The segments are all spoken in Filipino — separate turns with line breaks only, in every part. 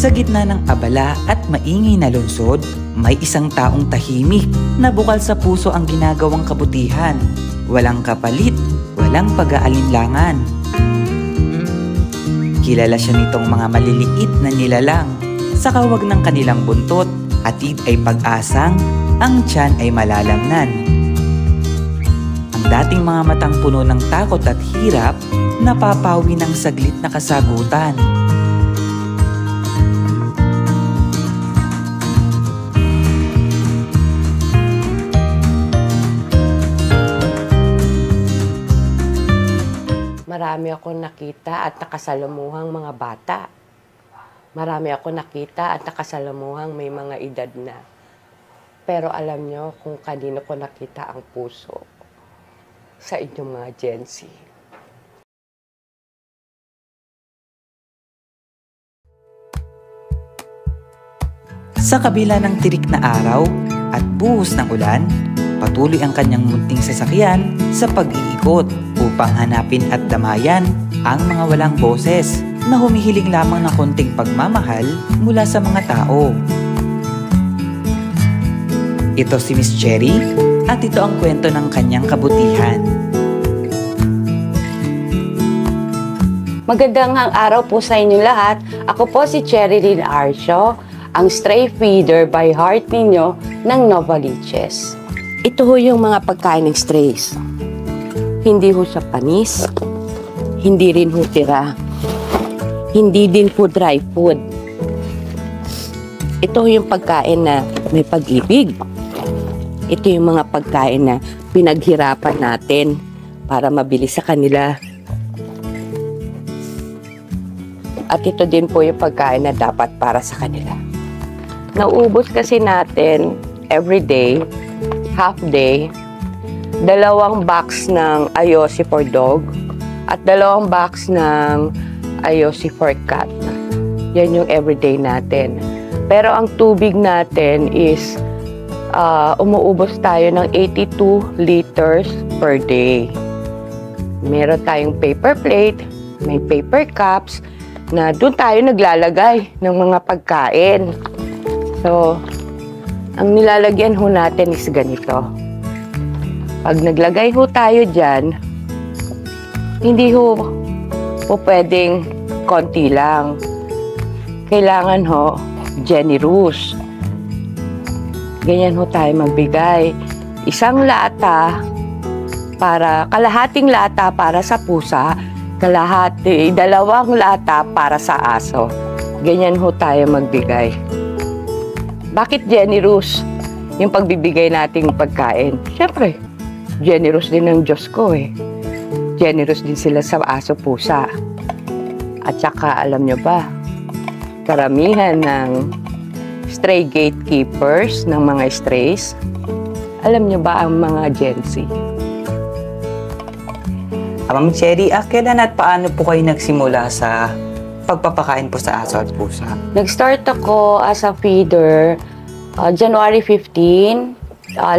Sa gitna ng abala at maingay na lungsod, may isang taong tahimik na bukal sa puso ang ginagawang kabutihan. Walang kapalit, walang pag-aalinlangan. Kilala siya nitong mga maliliit na nilalang. Sa kawag ng kanilang buntot, atid ay pag-asang, ang tiyan ay malalamnan. Ang dating mga matang puno ng takot at hirap, napapawi ng saglit na kasagutan.
Marami akong nakita at nakasalamuhang mga bata. Marami akong nakita at nakasalamuhang may mga edad na. Pero alam nyo kung kanino ko nakita ang puso? Sa inyong mga Gen Z.
Sa kabila ng tirik na araw at buhos ng ulan, patuloy ang kanyang munting sasakyan sa pag-iikot upang hanapin at damayan ang mga walang boses na humihiling lamang ng konting pagmamahal mula sa mga tao. Ito si Miss Cherry at ito ang kwento ng kanyang kabutihan.
Magandang araw po sa inyo lahat. Ako po si Cherry Lynn Arcio, ang stray feeder by heart ninyo ng Novaliches. Ito ho yung mga pagkain ng strays. Hindi ho siya panis, hindi rin ho tira, hindi din po dry food. Ito ho yung pagkain na may pag-ibig. Ito yung mga pagkain na pinaghirapan natin para mabili sa kanila. At ito din po yung pagkain na dapat para sa kanila. Nauubos kasi natin every day, half day, 2 box ng Ayosi for dog at 2 box ng Ayosi for cat. Yan yung everyday natin. Pero ang tubig natin is umuubos tayo ng 82 liters per day. Meron tayong paper plate, may paper cups, na doon tayo naglalagay ng mga pagkain. So, ang nilalagyan ho natin is ganito. Pag naglagay ho tayo dyan, hindi ho pwedeng konti lang. Kailangan ho generous. Ganyan ho tayo magbigay. Kalahating lata para sa pusa, 2 lata para sa aso. Ganyan ho tayo magbigay. Bakit generous yung pagbibigay nating pagkain? Siyempre, generous din ng Diyos ko eh. Generous din sila sa aso, pusa. At saka, alam nyo ba, karamihan ng stray gatekeepers ng mga strays, alam nyo ba ang mga Gen Z?
Ma'am Cherry, kailan at paano po kayo nagsimula sa pagpapakain po sa aso at pusa?
Nag-start ako as a feeder January 15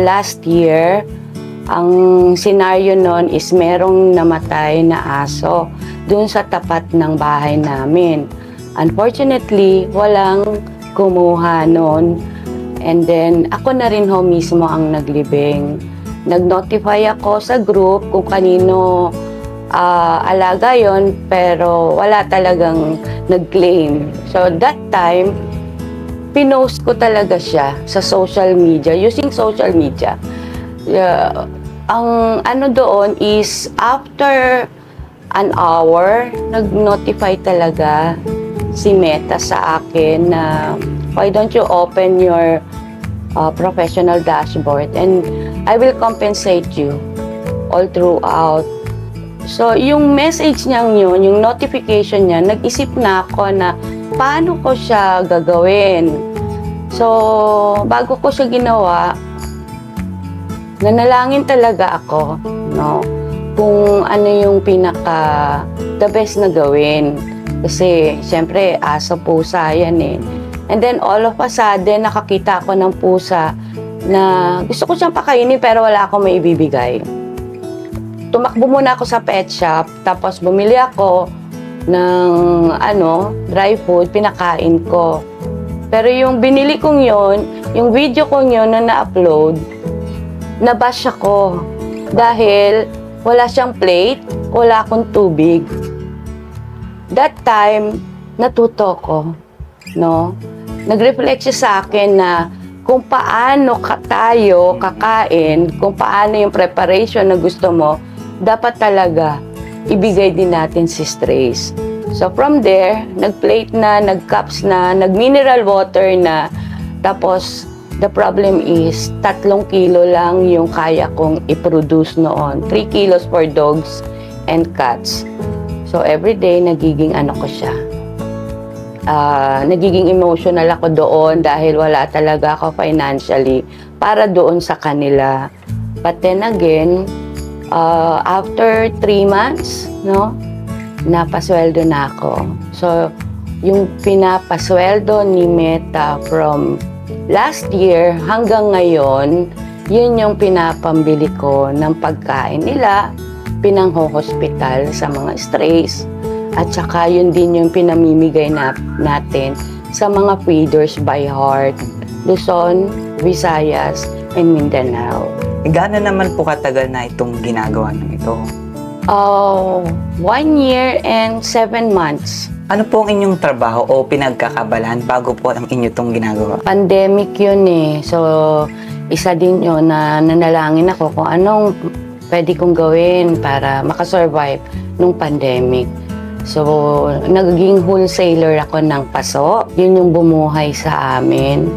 last year. Ang senaryo nun is merong namatay na aso dun sa tapat ng bahay namin. Unfortunately, walang kumuha nun. And then, ako na rin ho mismo ang naglibing. Nag-notify ako sa group kung kanino alaga yon, pero wala talagang nag-claim. So, that time, pinost ko talaga siya sa social media, using social media. Ang ano doon is, after an hour, nag-notify talaga si Meta sa akin na why don't you open your professional dashboard and I will compensate you all throughout. So, yung message niyang yun, yung notification niya, nag-isip na ako na paano ko siya gagawin. So, bago ko siya ginawa, nanalangin talaga ako, no? Kung ano yung the best na gawin. Kasi, siyempre, aso, pusa yan eh. And then, all of a sudden, nakakita ako ng pusa na gusto ko siyang pakainin pero wala akong maibibigay. Tumakbo muna ako sa pet shop, tapos bumili ako ng dry food, pinakain ko. Pero yung binili kong yon, yung video kong yon na na-upload, nabash ako. Dahil wala siyang plate, wala akong tubig. That time, natuto ko, no? Nag-reflect siya sa akin na kung paano tayo kakain, kung paano yung preparation na gusto mo, dapat talaga ibigay din natin si strays. So from there, nag-plate na, nag-cups na, nag-mineral water na. Tapos, the problem is, 3 kilo lang yung kaya kong i-produce noon. 3 kilos for dogs and cats. So everyday, nagiging ko siya. Nagiging emotional ako doon dahil wala talaga ako financially para doon sa kanila. But then again, after 3 months, no, napasweldo na ako. So, yung pinapasweldo ni Meta from last year hanggang ngayon, yun yung pinapambili ko ng pagkain nila, pinangho-hospital sa mga strays. At saka yun din yung pinamimigay natin sa mga feeders by heart, Luzon, Visayas, and Mindanao.
Gaano naman po katagal na itong ginagawa ng ito?
1 year and 7 months.
Ano po ang inyong trabaho o pinagkakabalan bago po ang inyo itong ginagawa?
Pandemic yun eh. So, isa din yun na nanalangin ako kung anong pwede kong gawin para makasurvive nung pandemic. So, naging wholesaler ako ng paso. Yun yung bumuhay sa amin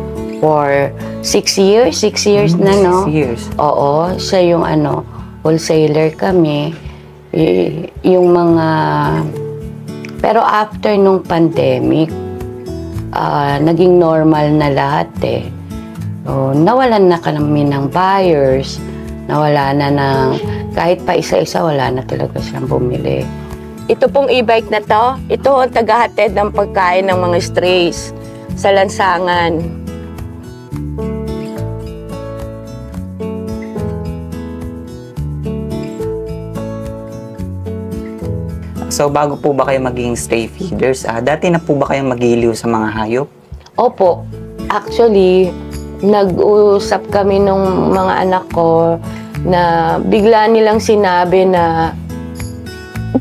for 6 years. 6 years na, no?
6 years.
Oo, siya yung wholesaler kami. Yung mga... Pero after nung pandemic, naging normal na lahat eh. So, nawalan na kami ng buyers. Nawala na ng... Kahit pa isa-isa, wala na talaga siyang bumili. Ito pong e-bike na to, ito ang tagahatid ng pagkain ng mga strays sa lansangan.
So, bago po ba kayo maging stray feeders, dati na po ba kayong mag-iliw sa mga hayop?
Opo. Actually, nag-usap kami nung mga anak ko na bigla nilang sinabi na,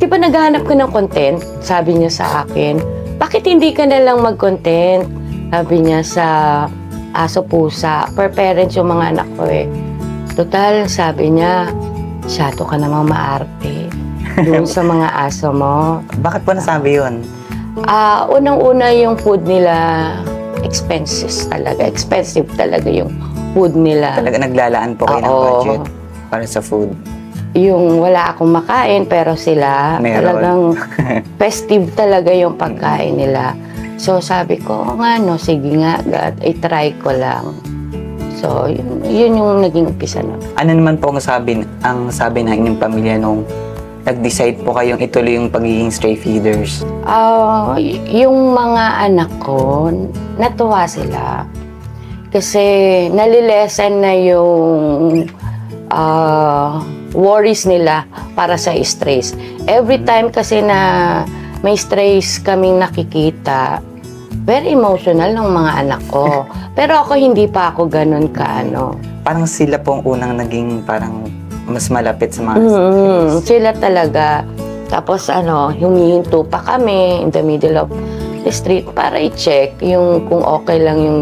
di ba naghahanap ka ng content? Sabi niya sa akin, bakit hindi ka na lang mag-content? Sabi niya sa aso pusa. Per parents yung mga anak ko eh. Total, sabi niya, masyado ka namang maarte doon sa mga aso mo.
Bakit po nasabi yun?
Unang-una yung food nila, expensive talaga yung food nila.
Talaga naglalaan po kayo ng budget para sa food?
Yung wala akong makain, pero sila
meron.
Talagang festive talaga yung pagkain nila. So sabi ko, sige nga, i-try ko lang. So yun yung naging umpisa nun.
Ano naman po ang sabi ng inyong pamilya nung nag-decide po kayong ituloy yung pagiging stray feeders?
Yung mga anak ko, natuwa sila. Kasi nalilesen na yung worries nila para sa strays. Every time kasi na may strays kaming nakikita, very emotional ng mga anak ko. Pero ako, hindi pa ako ganun
Parang sila po ang unang naging parang mas malapit sa mga strays.
Sila talaga. Tapos humihinto pa kami in the middle of the street para i-check yung kung okay lang yung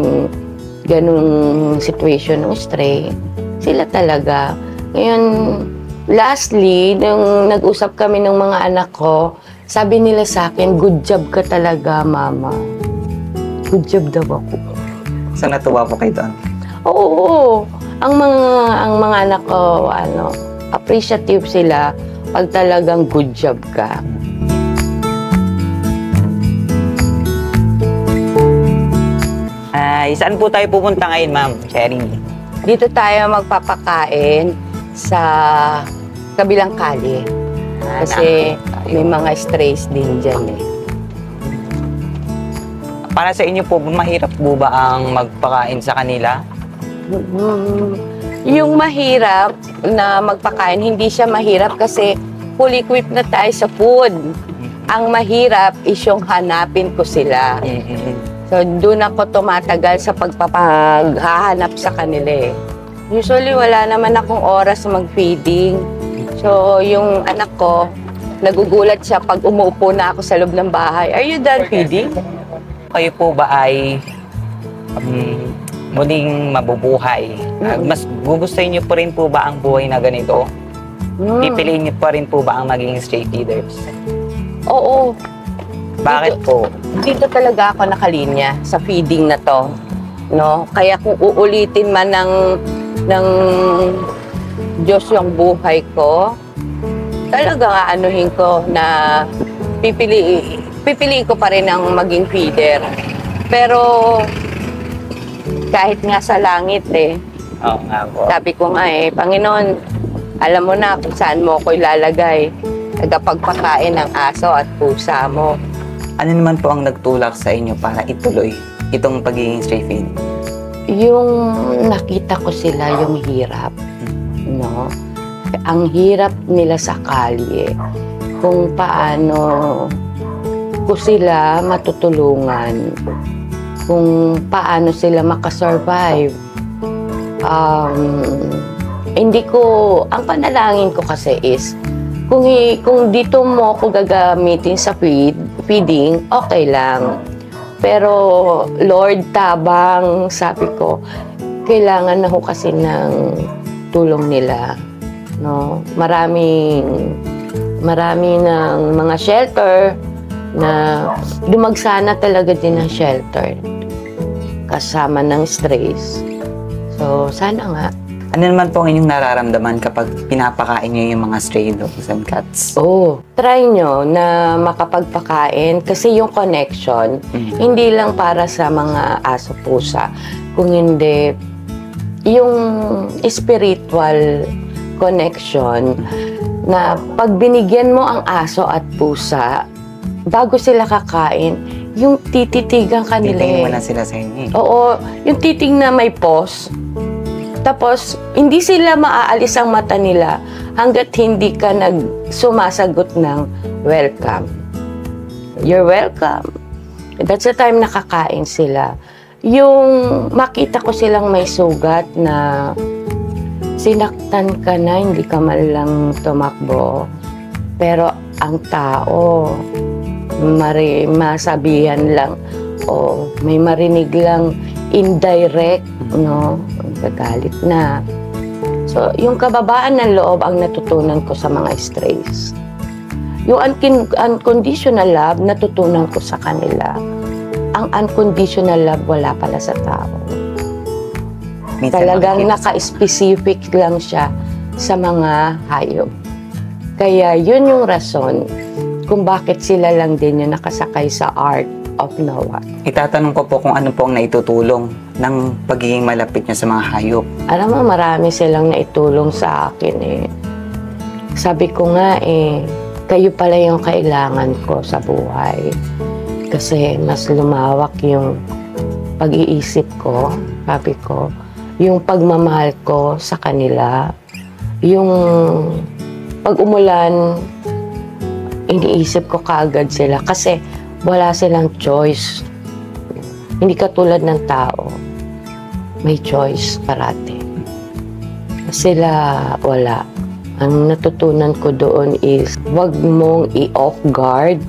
ganung situation ng stray. Sila talaga. Ngayon, lastly, nung nag-usap kami ng mga anak ko, sabi nila sa akin, good job ka talaga, mama. Good job daw ako.
So, natuwa po kayo doon?
Oo. Ang mga anak ko, appreciative sila pag talagang good job ka.
Saan po tayo pupunta ngayon, ma'am? Cherry?
Dito tayo magpapakain sa kabilang kali. Kasi may mga strays din dyan eh.
Para sa inyo po, mahirap po ba ang magpakain sa kanila?
Yung mahirap na magpakain, hindi siya mahirap kasi full equipped na tayo sa food. Ang mahirap is yung hanapin ko sila. So, doon ako tumatagal sa pagpapaghahanap sa kanila eh. Usually, wala naman akong oras mag-feeding. So, yung anak ko, nagugulat siya pag umuupo na ako sa loob ng bahay. Are you done feeding?
Kayo po ba ay muling mabubuhay? Mas gugustuhin niyo po rin po ba ang buhay na ganito? Pipiliin niyo pa rin po ba ang maging stray feeders?
Oo.
Bakit po?
Dito talaga ako nakalinya sa feeding na to. No? Kaya kung uulitin man ng Diyos yung buhay ko, talagang aanuhin ko na pipiliin ko pa rin ang maging feeder. Pero kahit nga sa langit
Oo nga po.
sabi ko nga Panginoon, alam mo na kung saan mo ko ilalagay. Tagapagpakain ng aso at pusa mo.
Ano naman po ang nagtulak sa inyo para ituloy itong pagiging stray feed?
Yung nakita ko sila yung hirap, no? Ang hirap nila sa kalye, kung paano ko sila matutulungan, kung paano sila makasurvive. Ang panalangin ko kasi is, kung dito mo ako gagamitin sa feeding, okay lang. Pero Lord, tabang, sabi ko, kailangan na ho kasi ng tulong nila. No? Marami ng mga shelter na dumagsana talaga din ng shelter kasama ng strays. So, sana nga.
Ano naman po ang inyong nararamdaman kapag pinapakain niyo yung mga stray dogs and cats?
Try nyo na makapagpakain kasi yung connection, hindi lang para sa mga aso pusa, kung hindi yung spiritual connection na pag binigyan mo ang aso at pusa, bago sila kakain, yung tititigan kanila.
Titingin mo na sila sa inyo.
Oo, yung titig na may pause. Tapos, hindi sila maaalis ang mata nila hanggat hindi ka sumasagot ng welcome. You're welcome. That's the time nakakain sila. Yung makita ko silang may sugat na sinaktan ka na, hindi ka man lang tumakbo. Pero ang tao, masabihan lang o may marinig lang indirect, no? Gagalit na. So, yung kababaan ng loob ang natutunan ko sa mga strays. Yung unconditional love, natutunan ko sa kanila. Ang unconditional love, wala pala sa tao. Talagang naka-specific lang siya sa mga hayop. Kaya yun yung rason kung bakit sila lang din yung nakasakay sa Ark of Noah.
Itatanong ko po kung ano po ang naitutulong ng pagiging malapit niya sa mga hayop.
Alam mo, marami silang naitulong sa akin Sabi ko nga kayo pala yung kailangan ko sa buhay. Kasi mas lumawak yung pag-iisip ko, sabi ko, yung pagmamahal ko sa kanila, yung pag umulan, iniisip ko kaagad sila kasi wala silang choice. Hindi katulad ng tao. May choice parati. Sila wala. Ang natutunan ko doon is wag mong i-off guard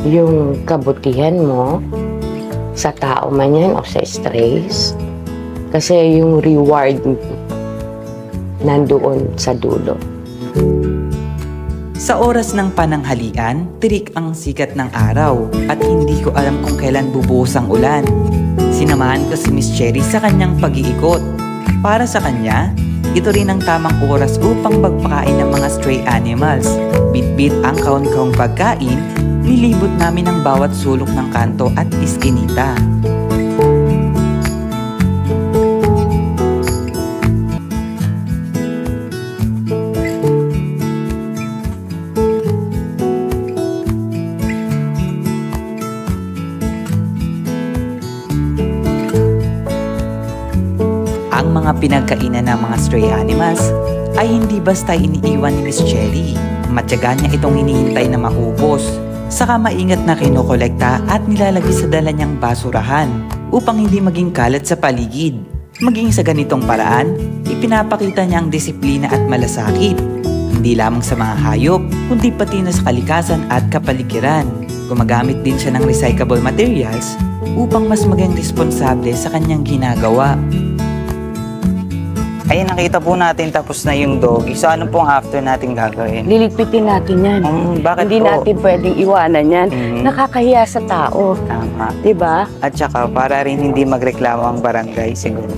yung kabutihan mo sa tao man yan o sa strays. Kasi yung reward nandoon sa dulo.
Sa oras ng pananghalian, tirik ang sikat ng araw at hindi ko alam kung kailan bubuhos ang ulan. Sinamahan ko si Miss Cherry sa kanyang pag-iikot. Para sa kanya, ito rin ang tamang oras upang magpakain ng mga stray animals. Bit-bit ang kaun-kaung pagkain, nilibot namin ang bawat sulok ng kanto at iskinita. Ang mga pinagkainan ng mga stray animals ay hindi basta iniiwan ni Miss Cherry. Matyaga niya itong hinihintay na maubos. Saka maingat na kinokolekta at nilalagay sa dala niyang basurahan upang hindi maging kalat sa paligid. Maging sa ganitong paraan, ipinapakita niya ang disiplina at malasakit. Hindi lamang sa mga hayop, kundi pati na sa kalikasan at kapaligiran. Gumagamit din siya ng recyclable materials upang mas maging responsable sa kanyang ginagawa.
Ayun, nakita po natin tapos na yung doggy. So ano pong after natin gagawin?
Liligpitin natin yan.
Bakit
Hindi
po?
natin pwedeng iwanan yan. Nakakahiya sa tao.
Tama.
Diba?
At saka para rin hindi magreklamo ang barangay siguro.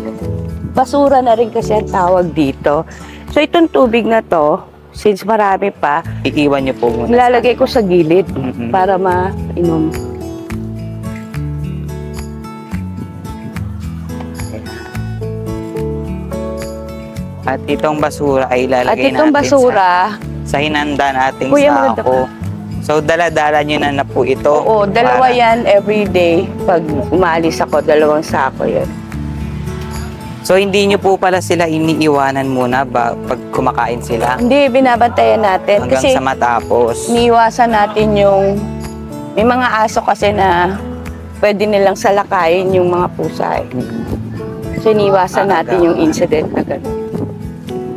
Basura na rin kasi ang tawag dito. So itong tubig na to, since marami pa,
Iiwan niyo po muna.
nilalagay ko sa gilid para mainom.
At itong basura ay
At
ilalagay
itong
natin
basura,
sa hinanda nating
Kuya, maganda
sako. So dala-dala niyo na po ito.
oo, dalawa
para-
yan every day. Pag umalis ako, 2 sako yan.
So hindi niyo po pala sila iniiwanan muna pag kumakain sila
Hindi, binabantayan natin.
hanggang
Kasi
sa matapos.
iniiwasan natin yung, may mga aso kasi na pwede nilang salakayin yung mga pusa. So iniiwasan natin yung incident na gano'n.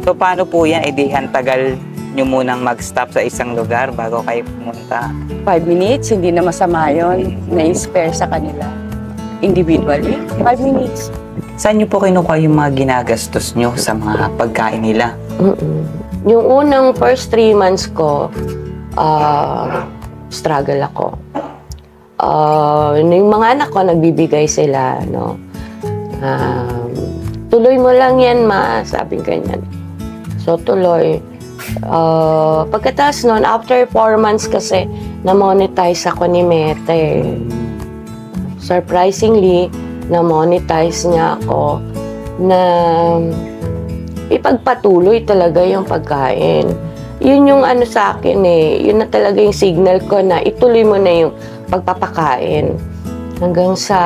So paano po yan? Ang tagal nyo munang mag-stop sa isang lugar bago kayo pumunta.
5 minutes, hindi na masama yun. Na-spare sa kanila. Individually, 5 minutes.
Saan nyo po kinukuha yung mga ginagastos nyo sa mga pagkain nila?
Yung unang first 3 months ko, struggle ako. Yung mga anak ko, nagbibigay sila, no? Tuloy mo lang yan, ma, sabi ganyan. So, tuloy. Pagkatapos nun, after 4 months kasi, na-monetize ako ni Mete. Surprisingly, na-monetize niya ako na ipagpatuloy talaga yung pagkain. Yun yung ano sa akin eh. Yun na talaga yung signal ko na ituloy mo na yung pagpapakain. Hanggang sa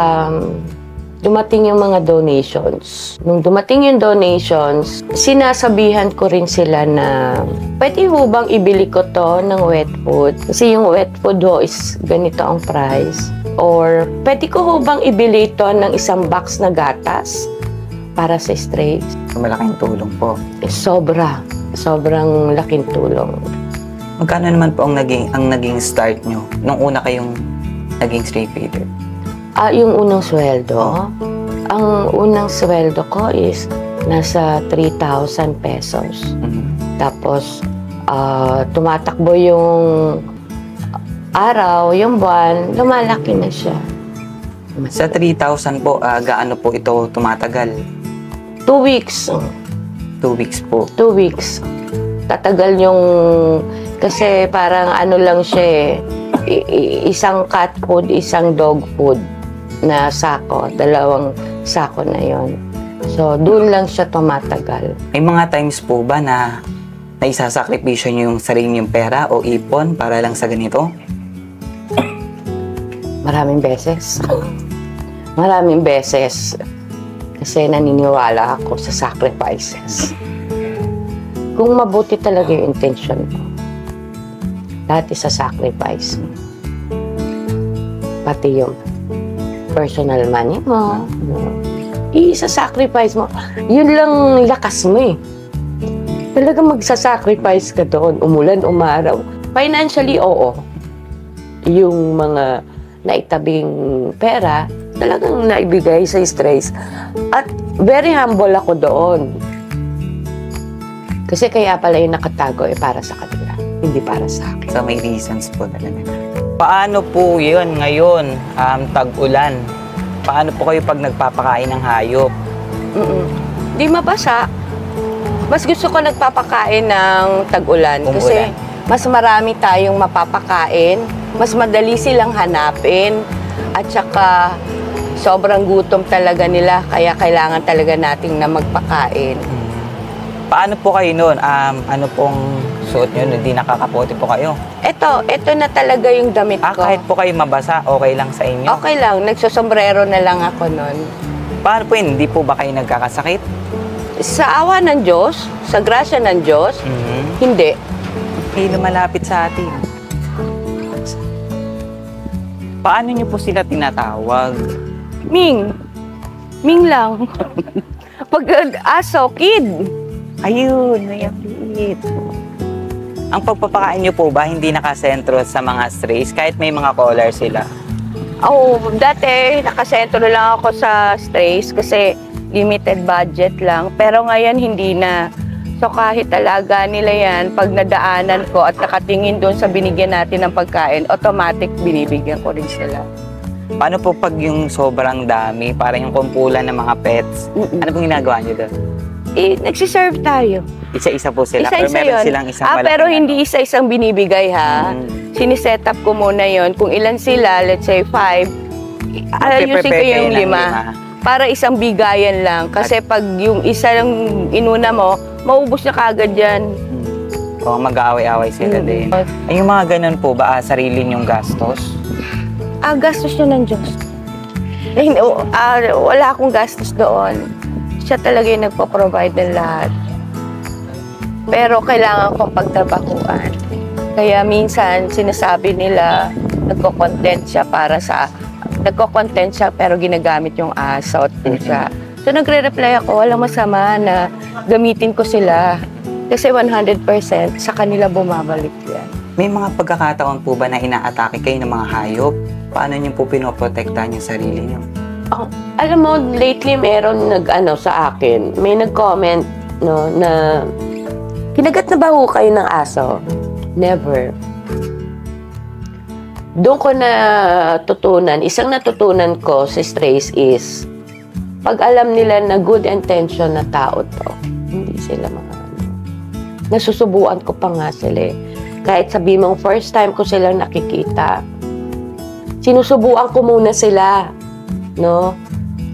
dumating yung mga donations. Nung dumating yung donations, sinasabihan ko rin sila na pwede mo bang ibili ko to ng wet food? Kasi yung wet food ho is ganito ang price. Or pwede ko ho bang ibili ito ng isang box na gatas para sa strays?
Malaking tulong po.
Sobrang laking tulong.
Magkano naman po ang naging start nyo nung una kayong naging stray feeder?
Yung unang sweldo, ang unang sweldo ko is nasa 3,000 pesos. Tapos, tumatakbo yung araw, yung buwan, lumalaki na siya.
Sa 3,000 po, gaano po ito tumatagal?
2 weeks.
2 weeks po.
2 weeks. Tatagal yung, kasi parang ano lang siya isang cat food, isang dog food na sako, 2 sako na yon. So, doon lang siya tumatagal.
May mga times po ba na naisasakripisyo nyo yung sarili nyong pera o ipon para lang sa ganito?
Maraming beses. Maraming beses. Kasi naniniwala ako sa sacrifices. Kung mabuti talaga yung intention mo, lahat isa sacrifice mo. Pati yung personal money mo, isa-sacrifice mo. Yun lang lakas mo eh. Talagang magsasacrifice ka doon, umulan, umaraw. Financially, oo. Yung mga naitabing pera, talagang naibigay sa stress. At very humble ako doon. Kasi kaya pala yung nakatago para sa kanila, hindi para sa akin.
So may reasons po talaga. Paano po yun ngayon, tag-ulan? Paano po kayo pag nagpapakain ng hayop?
Di mabasa. Mas gusto ko nagpapakain ng tag-ulan.
Umulan.
Kasi mas marami tayong mapapakain. Mas madali silang hanapin. At saka sobrang gutom talaga nila. Kaya kailangan talaga nating na magpakain.
Paano po kayo noon? Ano pong suot nyo? Hindi nakakapote po kayo?
Ito na talaga yung damit ko.
Kahit po kayo mabasa, okay lang sa inyo?
Okay lang. Nagsusombrero na lang ako nun.
Paano po yun? Hindi po ba kayo nagkakasakit?
Sa awa ng Diyos, sa grasya ng Diyos, hindi.
Hindi lumalapit sa atin. Paano niyo po sila tinatawag?
Ming. Ming lang. Pag aso, kid.
Ayun, mayapit. Ang pagpapakain niyo po ba hindi nakasentro sa mga strays kahit may mga collar sila?
Oh, dati nakasentro lang ako sa strays kasi limited budget lang. Pero ngayon hindi na. So kahit alaga nila yan, pag nadaanan ko at nakatingin doon sa binigyan natin ng pagkain, automatic binibigyan ko rin sila.
Paano po pag yung sobrang dami, parang yung kumpulan ng mga pets? Ano pong ginagawa niyo doon?
Nagsiserve tayo.
Isa-isa po sila?
Isa-isa
or meron
yun.
silang isang malaking
Pero hindi isa-isang binibigay ha. Siniset up ko muna yon. Kung ilan sila, let's say 5, ayusin ko yung 5. Para isang bigayan lang. Kasi pag yung isa lang inuna mo, maubos na kagad yan.
O mag-aaway-aaway sila din. Ay, yung mga ganun po ba, sarili niyong gastos?
Gastos yun ng Diyos. Wala akong gastos doon. Siya talaga yung nagpo-provide ng lahat. Pero kailangan kong pagtrabahuan. Kaya minsan sinasabi nila nagko-content siya pero ginagamit yung aso at pusa. So nagre-reply ako, walang masama na gamitin ko sila. Kasi 100% sa kanila bumabalik yan.
May mga pagkakataon po ba na inaatake kayo ng mga hayop? Paano niyo po pinoprotektahan yung sarili niyo?
Alam mo, lately meron sa akin, may nag-comment na kinagat na ba ho kayo ng aso? Never. Doon ko isang natutunan ko sa strays is, pag alam nila na good intention na tao to, hindi sila nasusubuan ko pa nga sila. Kahit sabi mong first time ko silang nakikita, sinusubuan ko muna sila, no?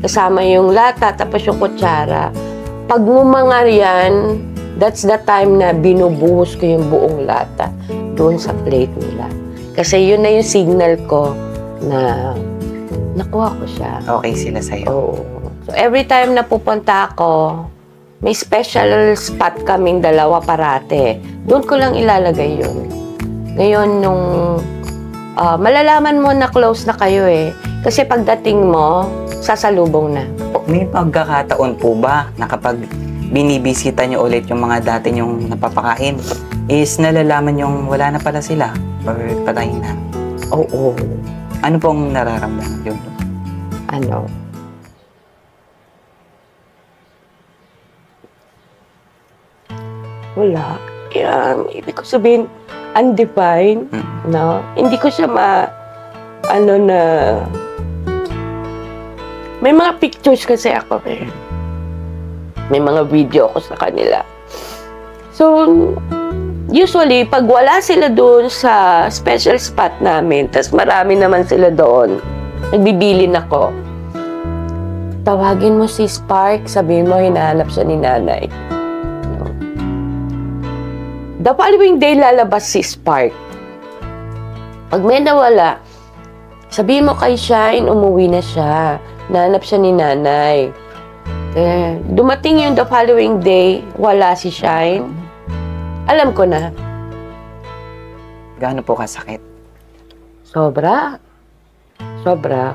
Kasama yung lata, tapos yung kutsara. Pag ngumangar yan, that's the time na binubuhos ko yung buong lata doon sa plate nila. Kasi yun na yung signal ko na nakuha ko siya.
Okay sila sa'yo?
Oo. So every time na pupunta ako, may special spot kaming dalawa parate. Doon ko lang ilalagay yun. Ngayon, nung malalaman mo na close na kayo Kasi pagdating mo, sasalubong na.
May pagkakataon po ba na kapag binibisita niyo ulit yung mga dati niyong napapakain, is nalalaman yung wala na pala sila or patay na?
Oo.
Ano pong nararamdaman yun?
Wala. Ibig ko sabihin, undefined, no? Hindi ko siya may mga pictures kasi ako May mga video ako sa kanila. So, usually, pag wala sila doon sa special spot namin, tas marami naman sila doon, nagbibilin ako. Tawagin mo si Spark, sabihin mo, hinahanap siya ni nanay. The following day, lalabas si Spark. Pag may nawala, sabihin mo kay Shine, umuwi na siya. Nahanap siya ni nanay. Dumating yung the following day, wala si Shine. Alam ko na.
Gaano po kasakit?
Sobra. Sobra.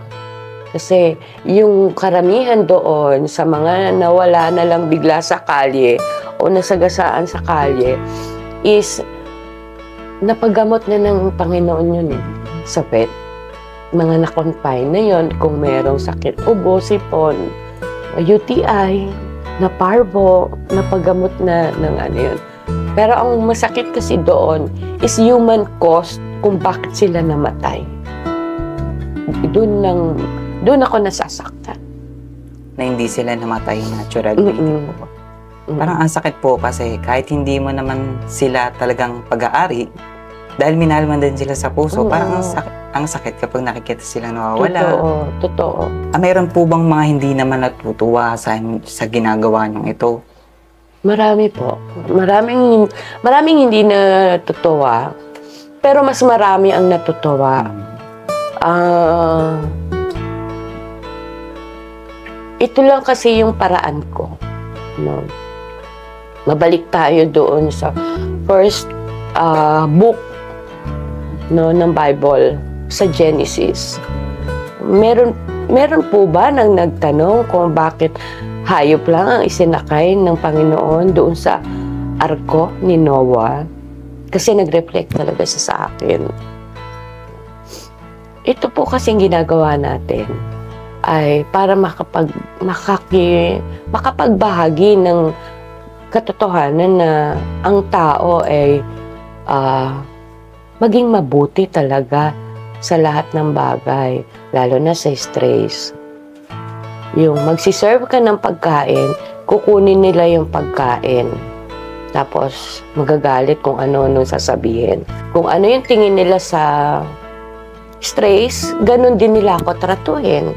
Kasi yung karamihan doon sa mga nawala na lang bigla sa kalye o nasagasaan sa kalye, is napagamot na ng Panginoon yun sa vet. Mga na-confine na yun kung merong sakit ubo, sipon, UTI, na parvo, napagamot na ng yun. Pero ang masakit kasi doon is human cost kung bakit sila namatay. Doon ako nasasaktan.
Na hindi sila namatay naturally. Parang ang sakit po kasi kahit hindi mo naman sila talagang pag-aari, dahil minahal man din sila sa puso, parang ang sakit kapag nakikita silang nawawala.
Totoo.
Mayroon po bang mga hindi naman natutuwa sa ginagawa niyong ito?
Marami po. Maraming hindi natutuwa, pero mas marami ang natutuwa. Ito lang kasi yung paraan ko. No? Mabalik tayo doon sa first book ng Bible, sa Genesis. Meron po ba nang nagtanong kung bakit hayop lang ang isinakay ng Panginoon doon sa arko ni Noah? Kasi nag-reflect talaga siya sa akin. Ito po kasing ginagawa natin ay para makapagbahagi ng katotohanan na ang tao ay maging mabuti talaga sa lahat ng bagay, lalo na sa stress. Yung magsiserve ka ng pagkain, kukunin nila yung pagkain. Tapos magagalit kung ano-ano sasabihin. Kung ano yung tingin nila sa stress, ganun din nila ako tratuhin.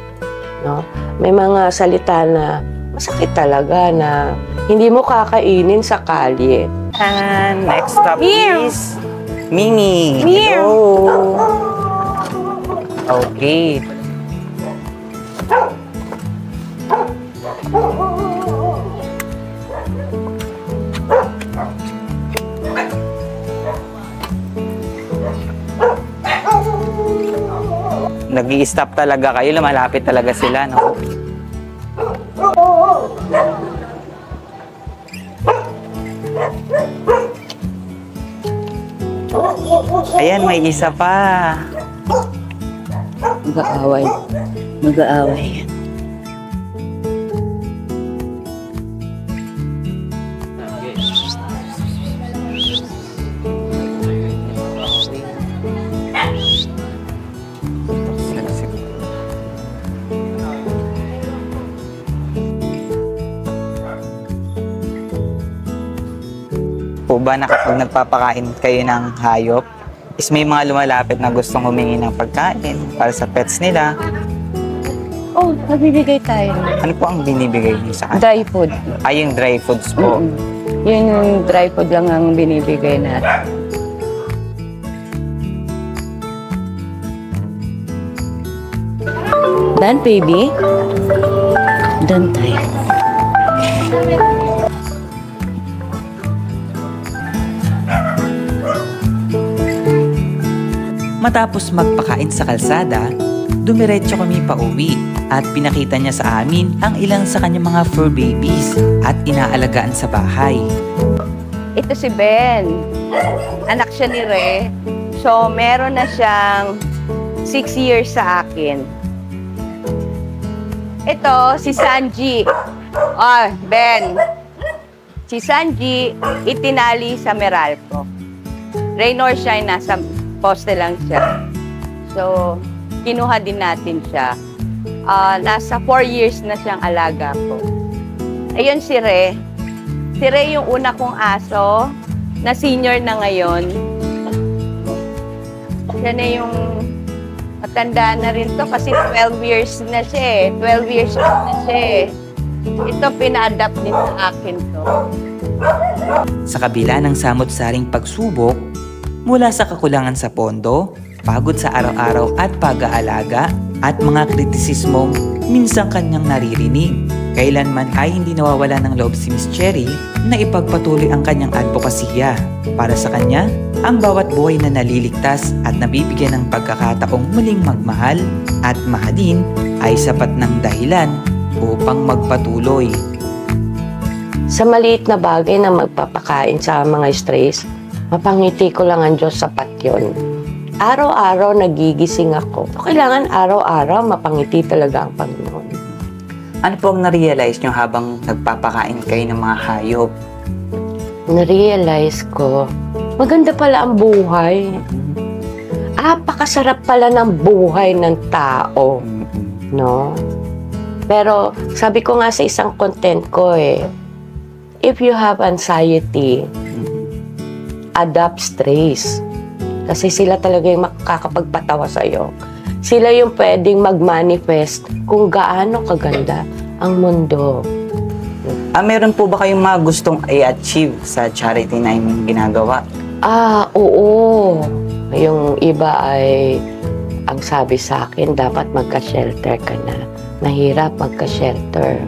No? May mga salita na masakit talaga na hindi mo kakainin sa kalye.
And next up is Mimi.
Mir.
Hello. Okay. Nag-i-stop talaga kayo, lumalapit talaga sila, no? Ayan, may isa pa.
Mag-aaway. Mag-aaway.
Po ba na kapag nagpapakain kayo ng hayop, is may mga lumalapit na gustong humingi ng pagkain para sa pets nila?
Oh, nagbibigay tayo.
Ano po ang binibigay niyo sa kanila?
Dry food.
Ay, yung dry foods po.
Yun yung dry food lang ang binibigay natin. Dan, baby. Dan tayo.
Matapos magpakain sa kalsada, dumiretso kami pauwi at pinakita niya sa amin ang ilan sa kanyang mga fur babies at inaalagaan sa bahay.
Ito si Ben. Anak siya ni Re. So, meron na siyang 6 years sa akin. Ito, si Sanji. Oh, Ben. Si Sanji, itinali sa Meralco. Raynor siya, nasa poste lang siya. So, kinuha din natin siya. Nasa 4 years na siyang alaga ko. Ayun si Re. Si Re yung una kong aso na senior na ngayon. Siya na yung matanda na rin to kasi 12 years na siya eh. 12 years na siya eh. Ito pina-adapt din sa akin to.
Sa kabila ng samot-saring pagsubok, mula sa kakulangan sa pondo, pagod sa araw-araw at pag-aalaga, at mga kritisismong minsang kanyang naririnig, kailanman ay hindi nawawala ng loob si Miss Cherry na ipagpatuloy ang kanyang advokasya. Para sa kanya, ang bawat buhay na naliligtas at nabibigyan ng pagkakataong muling magmahal at mahalin ay sapat ng dahilan upang magpatuloy.
Sa maliit na bagay na magpapakain sa mga stress, mapangiti ko lang ang Diyos, sapat yun. Araw-araw nagigising ako. Kailangan araw-araw mapangiti talaga ang Panginoon.
Ano po ang na-realize nyo habang nagpapakain kayo ng mga hayop?
Na-realize ko, maganda pala ang buhay. Apakasarap pala ng buhay ng tao. No? Pero sabi ko nga sa isang content ko if you have anxiety, adapt stress. Kasi sila talaga yung makakapagpatawa sa'yo. Sila yung pwedeng mag-manifest kung gaano kaganda ang mundo.
Meron po ba kayong mga gustong i-achieve sa charity na inyong ginagawa?
Oo. Yung iba ay, ang sabi sa akin, dapat magka-shelter ka na. Mahirap magka-shelter.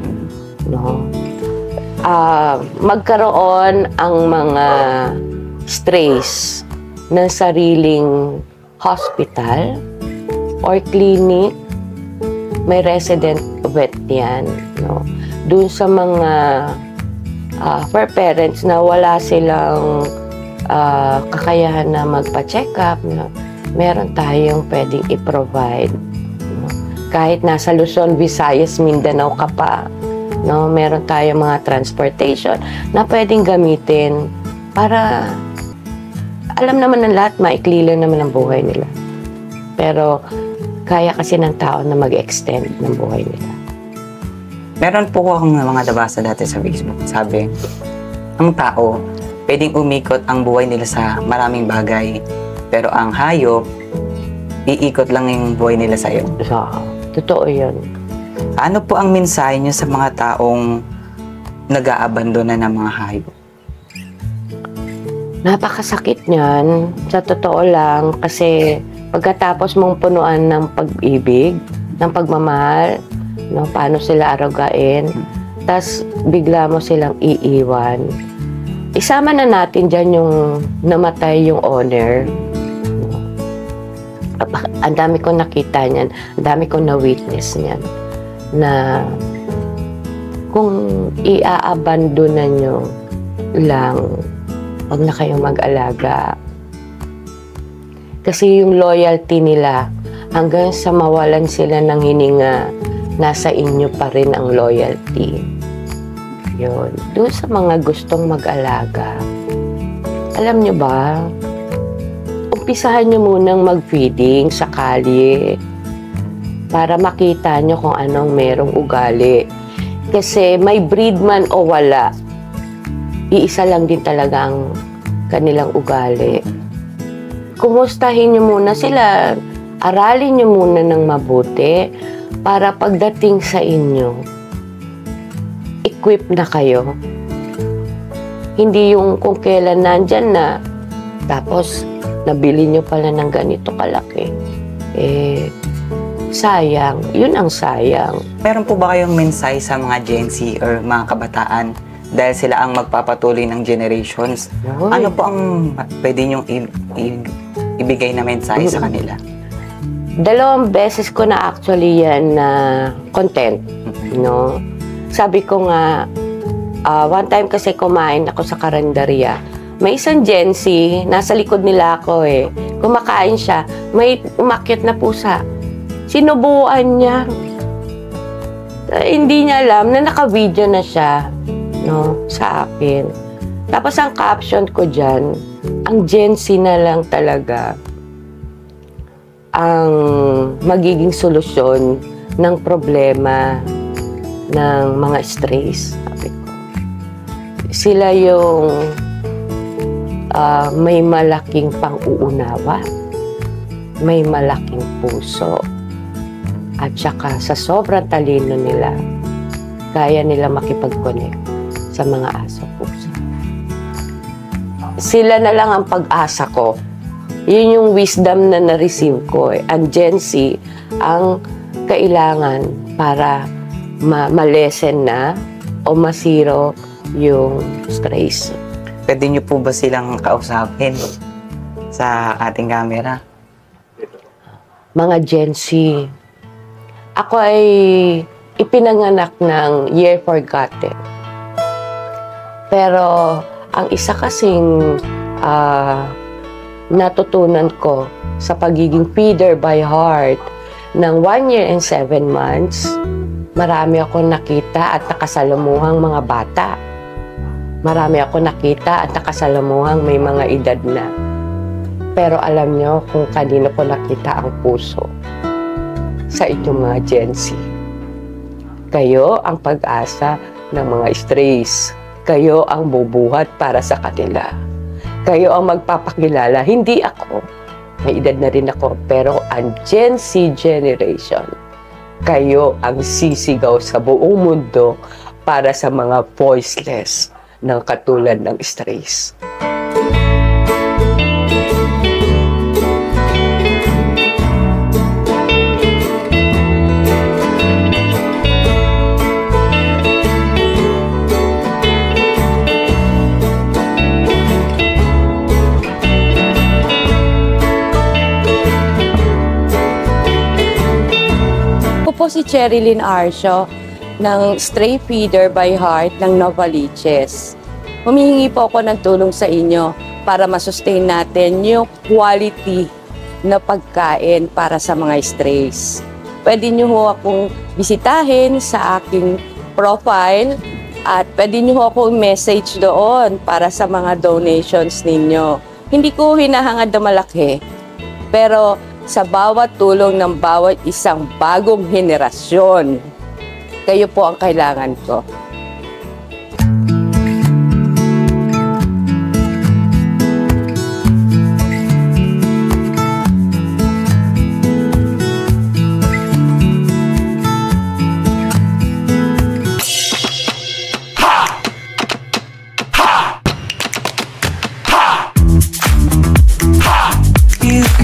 No? Magkaroon ang mga stress ng sariling hospital or clinic, may resident vet yan. No? Doon sa mga for parents na wala silang kakayahan na magpa-check up, no? Meron tayong pwedeng i-provide. No? Kahit nasa Luzon, Visayas, Mindanao ka pa, no? Meron tayong mga transportation na pwedeng gamitin para alam naman ng lahat, maikli lang naman ang buhay nila. Pero kaya kasi ng tao na mag-extend ng buhay nila.
Meron po akong mga nabasa dati sa Facebook. Sabi, ang tao, pwedeng umikot ang buhay nila sa maraming bagay. Pero ang hayop, iikot lang yung buhay nila sa iyo.
So, totoo yun.
Ano po ang mensahe niyo sa mga taong nag-aabandona ng mga hayop?
Napakasakit niyan, sa totoo lang, kasi pagkatapos mong punuan ng pag-ibig, ng pagmamahal, no, paano sila aragain, tas bigla mo silang iiwan. Isama na natin dyan yung namatay yung owner. Ang dami kong nakita niyan, ang dami kong na-witness niyan, na kung i-aabandonan nyo lang, huwag na kayong mag-alaga. Kasi yung loyalty nila, hanggang sa mawalan sila ng hininga, nasa inyo pa rin ang loyalty. Yun. Doon sa mga gustong mag-alaga, alam nyo ba, umpisahan nyo munang mag-feeding sa kalye para makita nyo kung anong merong ugali. Kasi may breed man o wala, iisa lang din talaga ang kanilang ugali. Kumustahin nyo muna sila, aralin nyo muna ng mabuti para pagdating sa inyo, equip na kayo. Hindi yung kung kailan nandyan na, tapos nabili nyo pala ng ganito kalaki. Sayang. Yun ang sayang.
Meron po ba kayong mensahe sa mga Gen Z or mga kabataan dahil sila ang magpapatuloy ng generations?
Oy.
Ano po ang pwede nyong ibigay na mensahe sa kanila?
2 beses ko na actually yan na content, no? Sabi ko nga, one time kasi kumain ako sa karinderya. May isang Gen Z, nasa likod nila ako eh. Kumakain siya, may umakyat na pusa. Sinubuan niya. Hindi niya alam na naka-video na siya, no, sa akin. Tapos ang caption ko dyan, ang Gen Z na lang talaga ang magiging solusyon ng problema ng mga strays. Sabi ko. Sila yung may malaking pang-uunawa, may malaking puso, at saka sa sobrang talino nila, kaya nila makipag-connect sa mga aso-puso. Sila na lang ang pag-asa ko. Yun yung wisdom na na-receive ko. Ang Gen Z ang kailangan para ma-lessen na o masiro yung strays.
Pwede nyo po ba silang kausapin sa ating camera?
Mga Gen Z, ako ay ipinanganak ng Year Forgotten. Pero ang isa kasing natutunan ko sa pagiging feeder by heart ng 1 year and 7 months, marami akong nakita at nakasalamuhang mga bata. Marami akong nakita at nakasalamuhang may mga edad na. Pero alam nyo kung kanino ko nakita ang puso? Sa inyong mga Gen Z. Kayo ang pag-asa ng mga strays. Kayo ang bubuhat para sa kanila. Kayo ang magpapakilala, hindi ako. May edad na rin ako, pero ang Gen Z generation, kayo ang sisigaw sa buong mundo para sa mga voiceless ng katulad ng strays.
po si Cherilyn Arcio ng Stray Feeder by Heart ng Novaliches. Humihingi po ako ng tulong sa inyo para masustain natin yung quality na pagkain para sa mga strays. Pwede nyo ho akong bisitahin sa aking profile at pwede nyo ho akong message doon para sa mga donations ninyo. Hindi ko hinahangad na malaki, pero sa bawat tulong ng bawat isang bagong henerasyon, kayo po ang kailangan ko.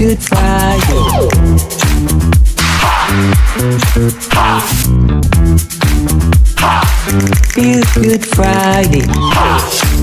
Good Friday. Feel Good Friday.